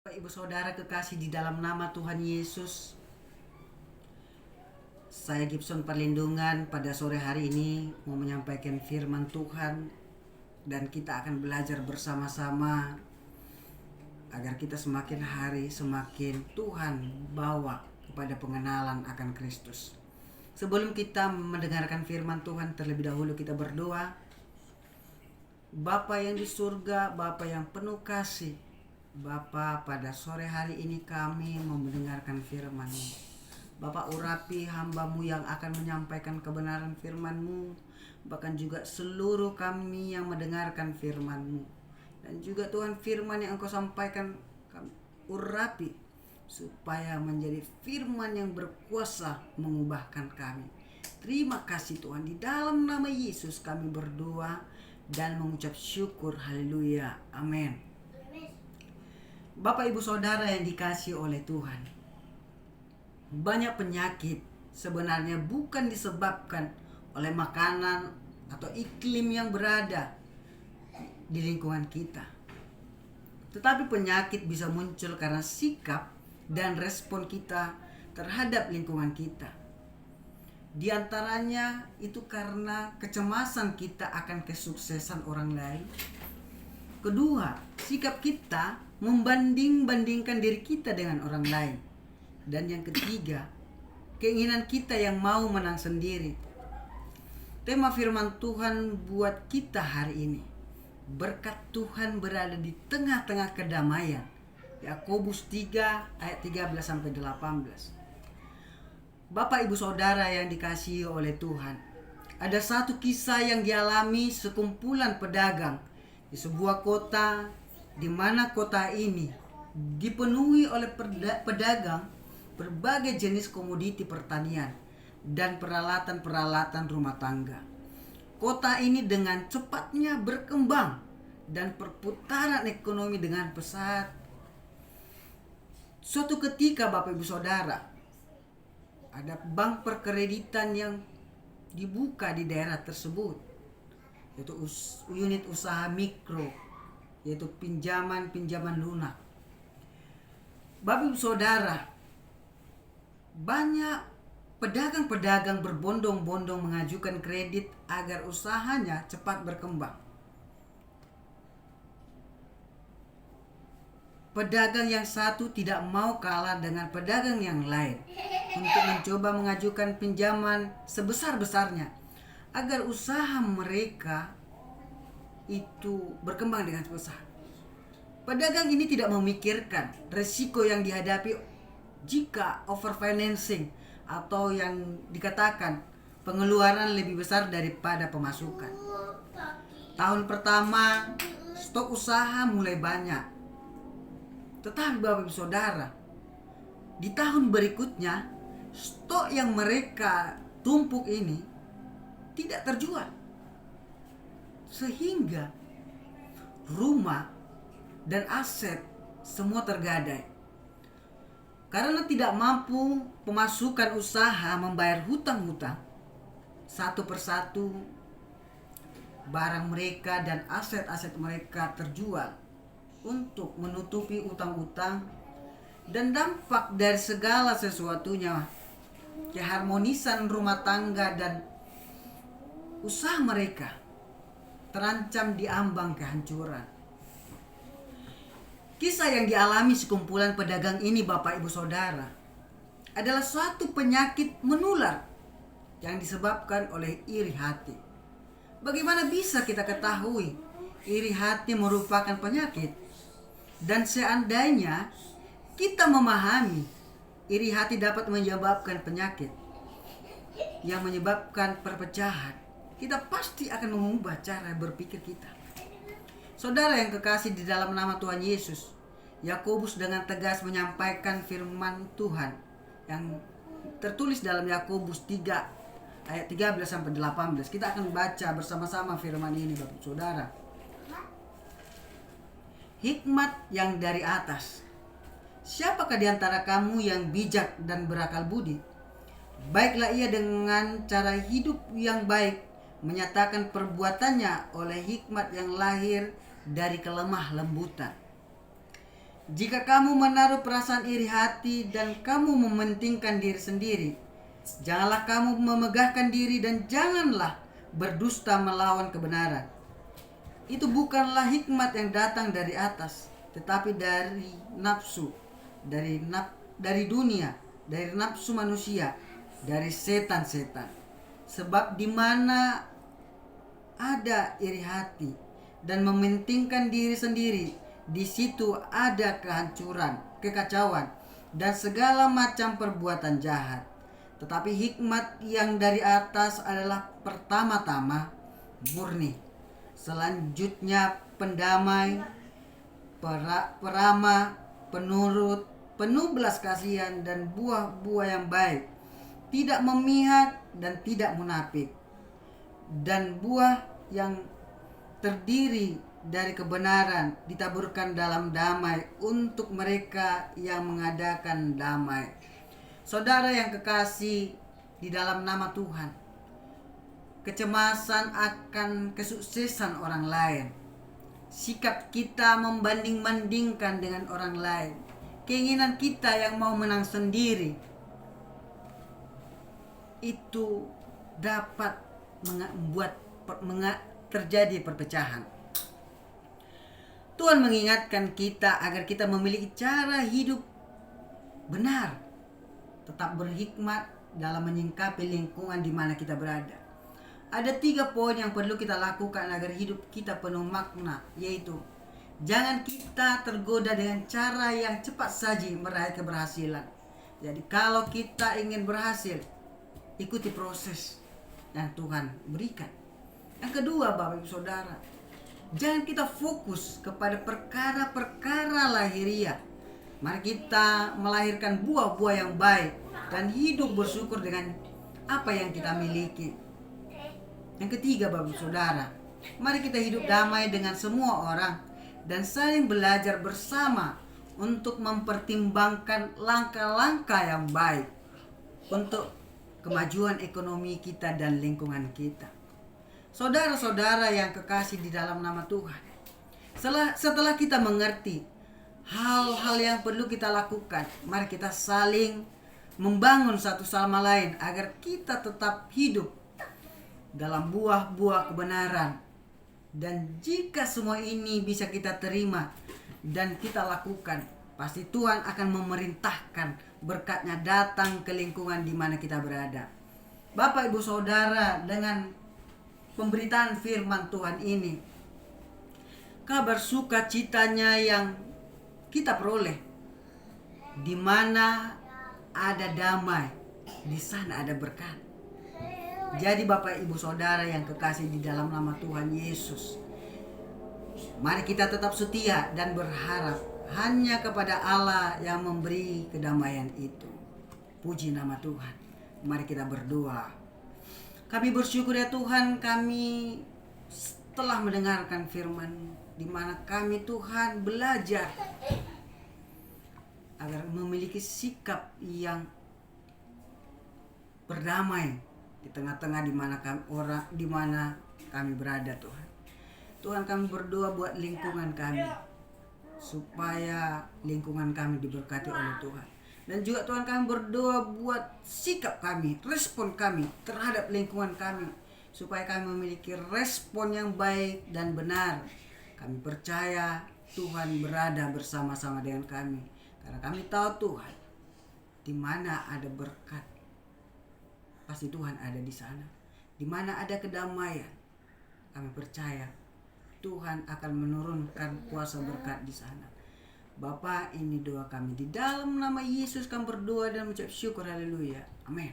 Ibu saudara kekasih di dalam nama Tuhan Yesus, saya Gibson Perlindungan pada sore hari ini mau menyampaikan firman Tuhan, dan kita akan belajar bersama-sama agar kita semakin hari semakin Tuhan bawa kepada pengenalan akan Kristus. Sebelum kita mendengarkan firman Tuhan, terlebih dahulu kita berdoa. Bapa yang di surga, Bapa yang penuh kasih, Bapa, pada sore hari ini kami mau mendengarkan firman-Mu. Bapa, urapi hamba-Mu yang akan menyampaikan kebenaran firman-Mu, bahkan juga seluruh kami yang mendengarkan firman-Mu. Dan juga Tuhan, firman yang Engkau sampaikan kami urapi supaya menjadi firman yang berkuasa mengubahkan kami. Terima kasih Tuhan, di dalam nama Yesus kami berdoa dan mengucap syukur. Haleluya, amin. Bapak ibu saudara yang dikasihi oleh Tuhan, banyak penyakit sebenarnya bukan disebabkan oleh makanan atau iklim yang berada di lingkungan kita, tetapi penyakit bisa muncul karena sikap dan respon kita terhadap lingkungan kita. Di antaranya itu karena kecemasan kita akan kesuksesan orang lain. Kedua, sikap kita membanding-bandingkan diri kita dengan orang lain. Dan yang ketiga, keinginan kita yang mau menang sendiri. Tema firman Tuhan buat kita hari ini, berkat Tuhan berada di tengah-tengah kedamaian. Yakobus 3 ayat 13-18. Bapak ibu saudara yang dikasihi oleh Tuhan, ada satu kisah yang dialami sekumpulan pedagang di sebuah kota, di mana kota ini dipenuhi oleh pedagang berbagai jenis komoditi pertanian dan peralatan-peralatan rumah tangga. Kota ini dengan cepatnya berkembang dan perputaran ekonomi dengan pesat. Suatu ketika Bapak Ibu Saudara, ada bank perkreditan yang dibuka di daerah tersebut, yaitu unit usaha mikro, yaitu pinjaman lunak. Bapak Ibu Saudara, banyak pedagang-pedagang berbondong-bondong mengajukan kredit agar usahanya cepat berkembang. Pedagang yang satu tidak mau kalah dengan pedagang yang lain untuk mencoba mengajukan pinjaman sebesar-besarnya agar usaha mereka itu berkembang dengan pesat. Pedagang ini tidak memikirkan resiko yang dihadapi jika overfinancing atau yang dikatakan pengeluaran lebih besar daripada pemasukan. Tahun pertama stok usaha mulai banyak. Tetapi Bapak Ibu Saudara, di tahun berikutnya stok yang mereka tumpuk ini tidak terjual, sehingga rumah dan aset semua tergadai. Karena tidak mampu pemasukan usaha membayar hutang-hutang, satu persatu barang mereka dan aset-aset mereka terjual untuk menutupi utang-utang, dan dampak dari segala sesuatunya, keharmonisan rumah tangga dan usaha mereka terancam diambang kehancuran. Kisah yang dialami sekumpulan pedagang ini Bapak Ibu Saudara adalah suatu penyakit menular yang disebabkan oleh iri hati. Bagaimana bisa kita ketahui iri hati merupakan penyakit? Dan seandainya kita memahami iri hati dapat menyebabkan penyakit yang menyebabkan perpecahan, kita pasti akan mengubah cara berpikir kita. Saudara yang kekasih di dalam nama Tuhan Yesus, Yakobus dengan tegas menyampaikan firman Tuhan yang tertulis dalam Yakobus 3 ayat 13-18. Kita akan baca bersama-sama firman ini Bapak Saudara. Hikmat yang dari atas. Siapakah di antara kamu yang bijak dan berakal budi? Baiklah ia dengan cara hidup yang baik menyatakan perbuatannya oleh hikmat yang lahir dari kelemah lembutan. Jika kamu menaruh perasaan iri hati dan kamu mementingkan diri sendiri, janganlah kamu memegahkan diri dan janganlah berdusta melawan kebenaran. Itu bukanlah hikmat yang datang dari atas, tetapi dari nafsu, dari dunia, dari nafsu manusia, dari setan-setan. Sebab di mana ada iri hati dan mementingkan diri sendiri, di situ ada kehancuran, kekacauan, dan segala macam perbuatan jahat. Tetapi hikmat yang dari atas adalah pertama-tama murni, selanjutnya pendamai, peramah, penurut, penuh belas kasihan dan buah-buah yang baik, tidak memihak dan tidak munafik, dan buah yang terdiri dari kebenaran ditaburkan dalam damai untuk mereka yang mengadakan damai. Saudara yang kekasih di dalam nama Tuhan, kecemasan akan kesuksesan orang lain, sikap kita membanding-bandingkan dengan orang lain, keinginan kita yang mau menang sendiri, itu dapat membuat terjadi perpecahan. Tuhan mengingatkan kita agar kita memiliki cara hidup benar, tetap berhikmat dalam menyingkapi lingkungan di mana kita berada. Ada 3 poin yang perlu kita lakukan agar hidup kita penuh makna, yaitu jangan kita tergoda dengan cara yang cepat saja meraih keberhasilan. Jadi kalau kita ingin berhasil, ikuti proses yang Tuhan berikan. Yang kedua, Bapak Ibu Saudara, jangan kita fokus kepada perkara-perkara lahiriah. Mari kita melahirkan buah-buah yang baik dan hidup bersyukur dengan apa yang kita miliki. Yang ketiga, Bapak Ibu Saudara, mari kita hidup damai dengan semua orang dan saling belajar bersama untuk mempertimbangkan langkah-langkah yang baik untuk kemajuan ekonomi kita dan lingkungan kita. Saudara-saudara yang kekasih di dalam nama Tuhan, setelah kita mengerti hal-hal yang perlu kita lakukan, mari kita saling membangun satu sama lain agar kita tetap hidup dalam buah-buah kebenaran. Dan jika semua ini bisa kita terima dan kita lakukan, pasti Tuhan akan memerintahkan berkatnya datang ke lingkungan di mana kita berada. Bapak Ibu Saudara, dengan pemberitaan firman Tuhan ini, kabar sukacitanya yang kita peroleh, di mana ada damai, di sana ada berkat. Jadi Bapak Ibu Saudara yang kekasih di dalam nama Tuhan Yesus, mari kita tetap setia dan berharap hanya kepada Allah yang memberi kedamaian itu. Puji nama Tuhan. Mari kita berdoa. Kami bersyukur ya Tuhan, kami telah mendengarkan firman, di mana kami Tuhan belajar agar memiliki sikap yang berdamai di tengah-tengah di mana kami berada Tuhan. Tuhan, kami berdoa buat lingkungan kami, supaya lingkungan kami diberkati oleh Tuhan. Dan juga Tuhan, kami berdoa buat sikap kami, respon kami terhadap lingkungan kami, supaya kami memiliki respon yang baik dan benar. Kami percaya Tuhan berada bersama-sama dengan kami, karena kami tahu Tuhan, di mana ada berkat, pasti Tuhan ada di sana. Di mana ada kedamaian, kami percaya Tuhan akan menurunkan kuasa berkat di sana. Bapa, ini doa kami di dalam nama Yesus, kami berdoa dan mengucap syukur. Haleluya. Amin.